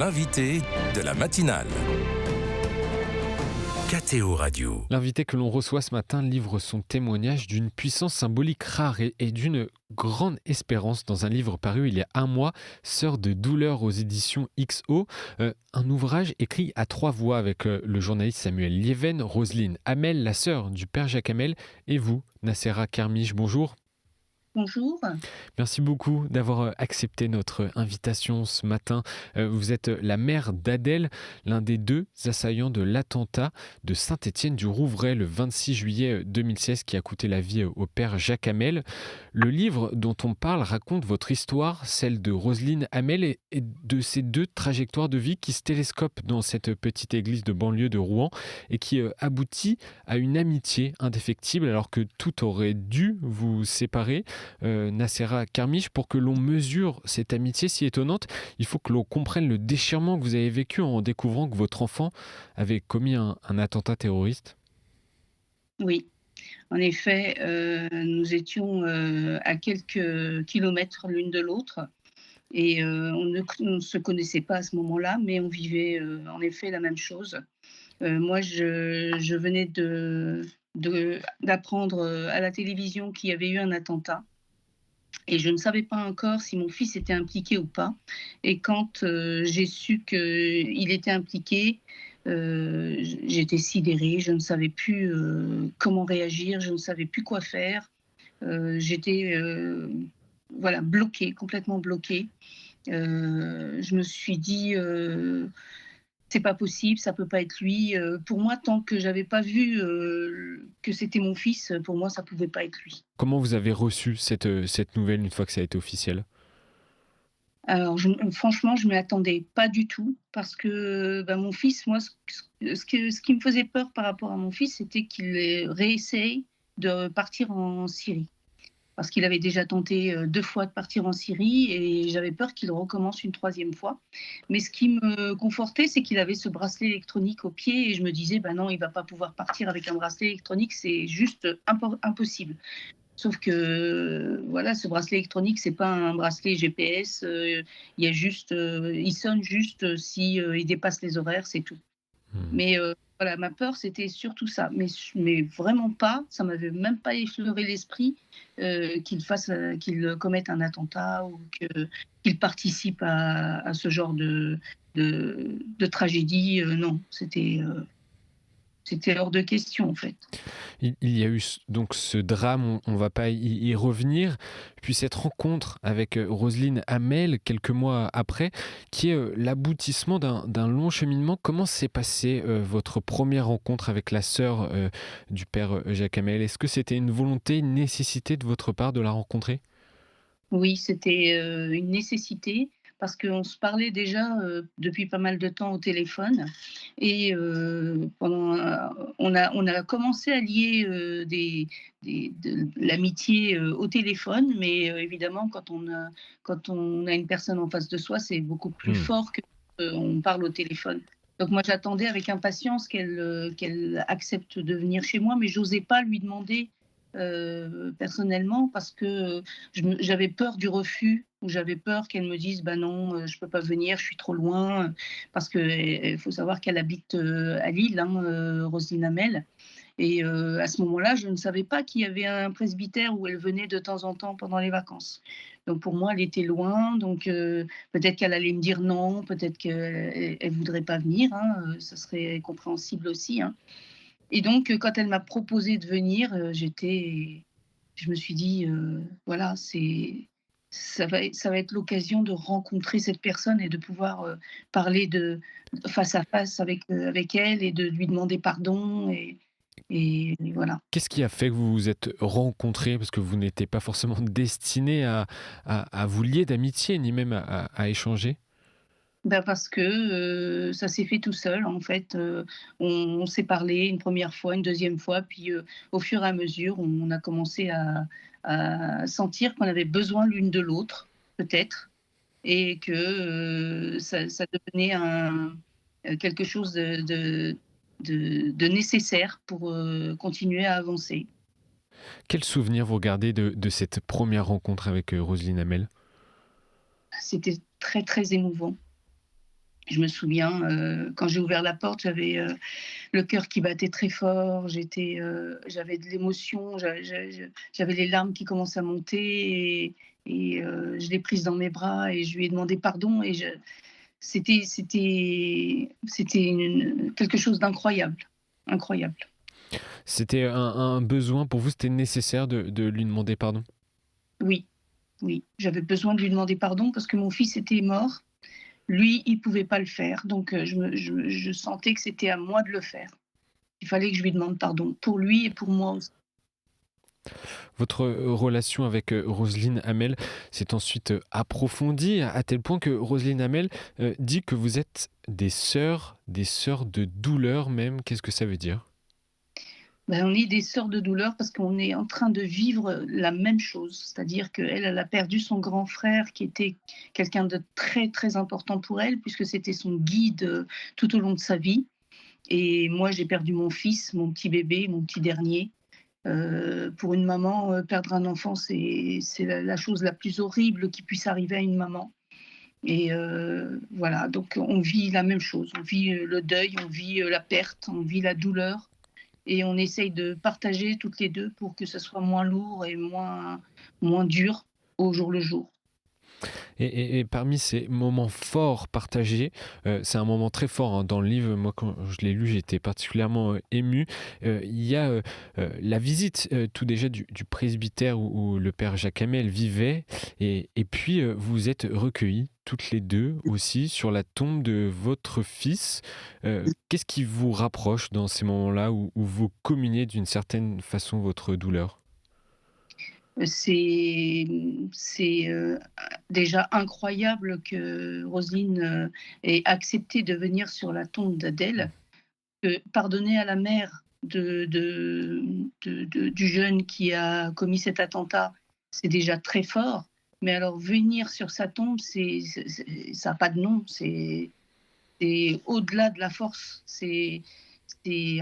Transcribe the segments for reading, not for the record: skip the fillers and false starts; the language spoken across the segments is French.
l'invité de la matinale. KTO Radio. L'invité que l'on reçoit ce matin livre son témoignage d'une puissance symbolique rare et d'une grande espérance dans un livre paru il y a un mois, Sœur de douleur aux éditions XO, un ouvrage écrit à 3 voix avec le journaliste Samuel Lieven, Roselyne Hamel, la sœur du père Jacques Hamel, et vous, Nacera Kermiche, bonjour. Bonjour. Merci beaucoup d'avoir accepté notre invitation ce matin. Vous êtes la mère d'Adèle, l'un des 2 assaillants de l'attentat de Saint-Étienne-du-Rouvray le 26 juillet 2016 qui a coûté la vie au père Jacques Hamel. Le livre dont on parle raconte votre histoire, celle de Roselyne Hamel et de ces 2 trajectoires de vie qui se télescopent dans cette petite église de banlieue de Rouen et qui aboutit à une amitié indéfectible alors que tout aurait dû vous séparer. Nacera Kermiche, pour que l'on mesure cette amitié si étonnante, il faut que l'on comprenne le déchirement que vous avez vécu en découvrant que votre enfant avait commis un attentat terroriste. Oui, en effet, nous étions à quelques kilomètres l'une de l'autre et on ne se connaissait pas à ce moment-là, mais on vivait en effet la même chose. Moi, je venais d'apprendre à la télévision qu'il y avait eu un attentat. Et je ne savais pas encore si mon fils était impliqué ou pas. Et quand j'ai su qu'il était impliqué, j'étais sidérée. Je ne savais plus comment réagir, je ne savais plus quoi faire. J'étais bloquée, complètement bloquée. Je me suis dit, c'est pas possible, ça peut pas être lui. Pour moi, tant que j'avais pas vu que c'était mon fils, pour moi, ça pouvait pas être lui. Comment vous avez reçu cette nouvelle une fois que ça a été officiel ? Alors franchement, je m'y attendais pas du tout parce que, mon fils, moi, ce qui me faisait peur par rapport à mon fils, c'était qu'il réessaye de partir en Syrie. Parce qu'il avait déjà tenté 2 fois de partir en Syrie et j'avais peur qu'il recommence une 3e fois. Mais ce qui me confortait, c'est qu'il avait ce bracelet électronique au pied et je me disais: «Non, il va pas pouvoir partir avec un bracelet électronique, c'est juste impossible». Sauf que, voilà, ce bracelet électronique, c'est pas un bracelet GPS, il y a juste, il sonne juste si, il dépasse les horaires, c'est tout. Mais voilà, ma peur, c'était surtout ça. Mais vraiment pas, ça m'avait même pas effleuré l'esprit, qu'il commette un attentat ou qu'il participe à ce genre de tragédie, non, c'était hors de question, en fait. Il y a eu donc ce drame, on ne va pas y revenir, puis cette rencontre avec Roselyne Hamel quelques mois après, qui est l'aboutissement d'un long cheminement. Comment s'est passée votre première rencontre avec la sœur du père Jacques Hamel ? Est-ce que c'était une volonté, une nécessité de votre part de la rencontrer ? Oui, c'était une nécessité parce qu'on se parlait déjà depuis pas mal de temps au téléphone et on a commencé à lier de l'amitié au téléphone, mais évidemment quand on a une personne en face de soi, c'est beaucoup plus fort que on parle au téléphone. Donc moi j'attendais avec impatience qu'elle accepte de venir chez moi, mais j'osais pas lui demander personnellement parce que j'avais peur du refus ou j'avais peur qu'elle me dise: non, je peux pas venir, je suis trop loin», parce qu'il faut savoir qu'elle habite à Lille, hein, Roselyne Hamel. Et à ce moment-là, je ne savais pas qu'il y avait un presbytère où elle venait de temps en temps pendant les vacances. Donc pour moi, elle était loin, donc peut-être qu'elle allait me dire non, peut-être qu'elle ne voudrait pas venir, hein, ça serait compréhensible aussi, hein. Et donc, quand elle m'a proposé de venir, je me suis dit, voilà, ça va être l'occasion de rencontrer cette personne et de pouvoir, parler de face à face avec elle et de lui demander pardon et voilà. Qu'est-ce qui a fait que vous vous êtes rencontrés ? Parce que vous n'étiez pas forcément destinés à vous lier d'amitié, ni même à échanger. Parce que, ça s'est fait tout seul en fait, on s'est parlé une première fois, une deuxième fois, puis, au fur et à mesure, on a commencé à sentir qu'on avait besoin l'une de l'autre, peut-être, et que, ça devenait quelque chose de nécessaire pour, continuer à avancer. Quel souvenir vous gardez de cette première rencontre avec Roselyne Hamel ? C'était très, très émouvant. Je me souviens, quand j'ai ouvert la porte, j'avais, le cœur qui battait très fort, j'avais de l'émotion, j'avais les larmes qui commençaient à monter je l'ai prise dans mes bras et je lui ai demandé pardon c'était quelque chose d'incroyable, incroyable. C'était un besoin pour vous, c'était nécessaire de lui demander pardon? Oui, oui, j'avais besoin de lui demander pardon parce que mon fils était mort. Lui, il pouvait pas le faire, donc je sentais que c'était à moi de le faire. Il fallait que je lui demande pardon, pour lui et pour moi aussi. Votre relation avec Roselyne Hamel s'est ensuite approfondie à tel point que Roselyne Hamel dit que vous êtes des sœurs de douleur même. Qu'est-ce que ça veut dire? Ben, on est des sœurs de douleur parce qu'on est en train de vivre la même chose. C'est-à-dire qu'elle, elle a perdu son grand frère qui était quelqu'un de très, très important pour elle puisque c'était son guide, tout au long de sa vie et moi, j'ai perdu mon fils, mon petit bébé, mon petit dernier. Pour une maman, perdre un enfant, c'est la chose la plus horrible qui puisse arriver à une maman et voilà, donc on vit la même chose. On vit, le deuil, on vit, la perte, on vit la douleur et on essaye de partager toutes les 2 pour que ça soit moins lourd et moins dur au jour le jour. Et parmi ces moments forts partagés, c'est un moment très fort hein, dans le livre. Moi, quand je l'ai lu, j'étais particulièrement ému. Il y a la visite tout déjà du presbytère où le père Jacques Hamel vivait. Et puis, vous êtes recueillis toutes les deux aussi sur la tombe de votre fils. Qu'est-ce qui vous rapproche dans ces moments-là où vous communiez d'une certaine façon votre douleur? C'est déjà incroyable que Roselyne, ait accepté de venir sur la tombe d'Adèle. Pardonner à la mère du jeune qui a commis cet attentat, c'est déjà très fort, mais alors venir sur sa tombe, ça a pas de nom, c'est au-delà de la force, c'est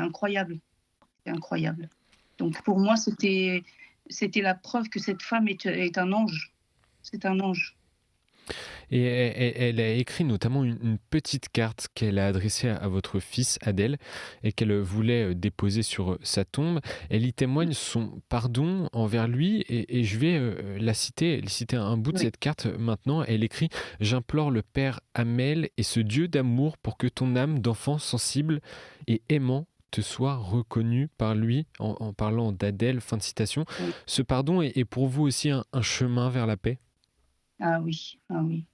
incroyable, c'est incroyable. Donc pour moi, c'était la preuve que cette femme est un ange. C'est un ange. Et elle a écrit notamment une petite carte qu'elle a adressée à votre fils Adèle et qu'elle voulait déposer sur sa tombe. Elle y témoigne son pardon envers lui et je vais citer un bout de Oui. cette carte maintenant. Elle écrit: «J'implore le Père Hamel et ce Dieu d'amour pour que ton âme d'enfant sensible et aimant te soit reconnue par lui», en parlant d'Adèle, fin de citation. Oui. Ce pardon est pour vous aussi un chemin vers la paix? Ah oui, ah oui.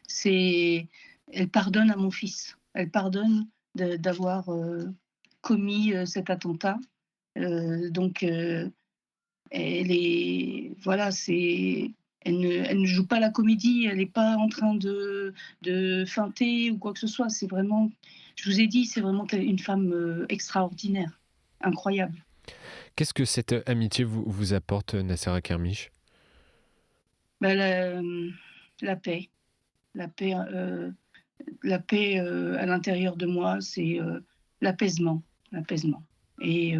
C'est Elle pardonne à mon fils. Elle pardonne d'avoir, commis, cet attentat. Donc elle est voilà, elle ne joue pas la comédie, elle n'est pas en train de feinter ou quoi que ce soit. C'est vraiment je vous ai dit, c'est vraiment une femme, extraordinaire, incroyable. Qu'est-ce que cette amitié vous apporte, Nassera Kermiche? Bah, la paix, la paix, à l'intérieur de moi, c'est, l'apaisement, l'apaisement et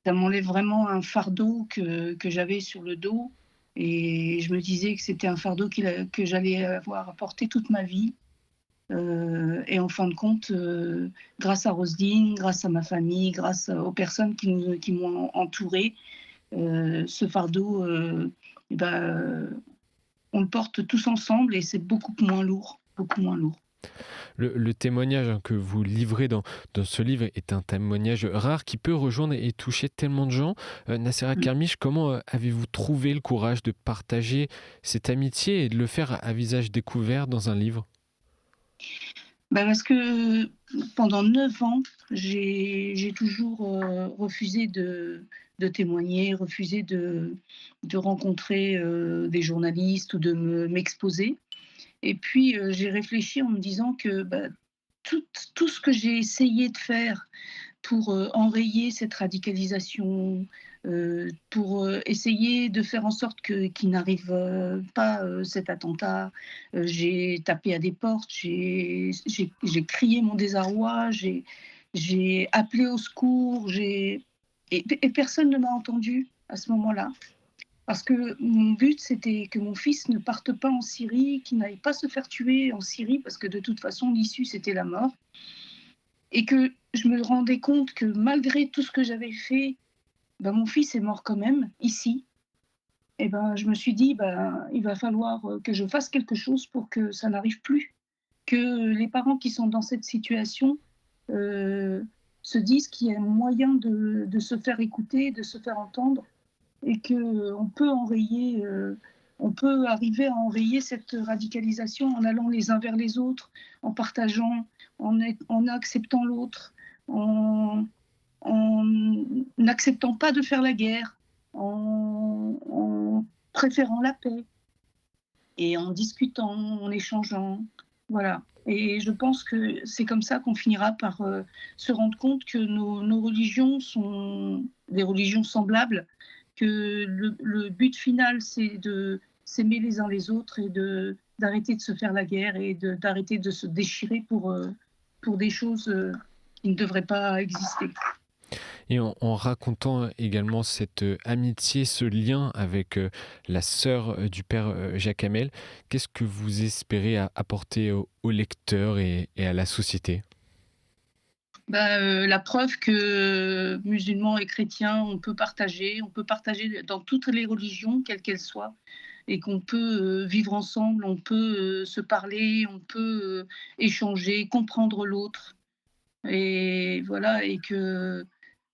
ça m'enlève vraiment un fardeau que j'avais sur le dos et je me disais que c'était un fardeau que j'allais avoir à porter toute ma vie, et en fin de compte, grâce à Roselyne, grâce à ma famille, grâce aux personnes qui m'ont entourée, ce fardeau, et bah, on le porte tous ensemble et c'est beaucoup moins lourd, beaucoup moins lourd. Le témoignage hein, que vous livrez dans ce livre est un témoignage rare qui peut rejoindre et toucher tellement de gens. Nassera Mmh. Kermiche, comment avez-vous trouvé le courage de partager cette amitié et de le faire à visage découvert dans un livre? Bah, parce que pendant 9 ans, j'ai toujours, refusé de témoigner, refusé de rencontrer, des journalistes ou de m'exposer et puis, j'ai réfléchi en me disant que, bah, tout ce que j'ai essayé de faire pour, enrayer cette radicalisation, pour, essayer de faire en sorte qu'il n'arrive, pas, cet attentat. J'ai tapé à des portes, j'ai crié mon désarroi, j'ai appelé au secours, et personne ne m'a entendue à ce moment-là Parce que mon but, c'était que mon fils ne parte pas en Syrie, qu'il n'aille pas se faire tuer en Syrie, parce que de toute façon, l'issue, c'était la mort. Et que je me rendais compte que malgré tout ce que j'avais fait, ben, mon fils est mort quand même, ici. Et ben, je me suis dit, ben, il va falloir que je fasse quelque chose pour que ça n'arrive plus. Que les parents qui sont dans cette situation euh, se disent qu'il y a moyen de se faire écouter, de se faire entendre, et qu'on peut enrayer, on peut arriver à enrayer cette radicalisation en allant les uns vers les autres, en partageant, en acceptant l'autre, en, en n'acceptant pas de faire la guerre, en préférant la paix et en discutant, en échangeant. Voilà. Et je pense que c'est comme ça qu'on finira par se rendre compte que nos religions sont des religions semblables, que le but final, c'est de s'aimer les uns les autres et d'arrêter de se faire la guerre et d'arrêter de se déchirer pour des choses qui ne devraient pas exister. Et en racontant également cette amitié, ce lien avec la sœur du père Jacques Hamel, qu'est-ce que vous espérez apporter au lecteur et à la société? La preuve que musulmans et chrétiens, on peut partager dans toutes les religions, quelles qu'elles soient, et qu'on peut vivre ensemble, on peut se parler, on peut échanger, comprendre l'autre. Et voilà, et que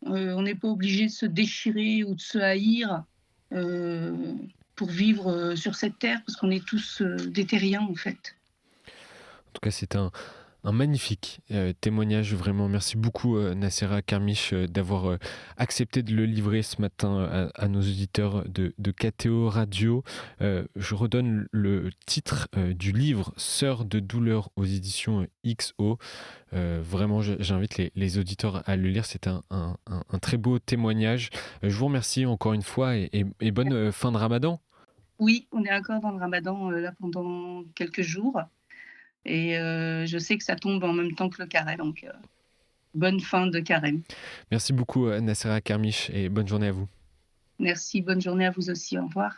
on n'est pas obligé de se déchirer ou de se haïr euh, pour vivre sur cette terre, parce qu'on est tous des terriens en fait. En tout cas, c'est un magnifique témoignage, vraiment. Merci beaucoup, Nacera Karmiche, d'avoir accepté de le livrer ce matin à nos auditeurs de KTO Radio. Je redonne le titre du livre Sœur de douleur aux éditions XO. Vraiment, j'invite les auditeurs à le lire. C'est un très beau témoignage. Je vous remercie encore une fois et bonne fin de Ramadan. Oui, on est encore dans le Ramadan là pendant quelques jours. Et je sais que ça tombe en même temps que le carême, donc bonne fin de carême. Merci beaucoup, Nacera Karmiche, et bonne journée à vous. Merci, bonne journée à vous aussi, au revoir.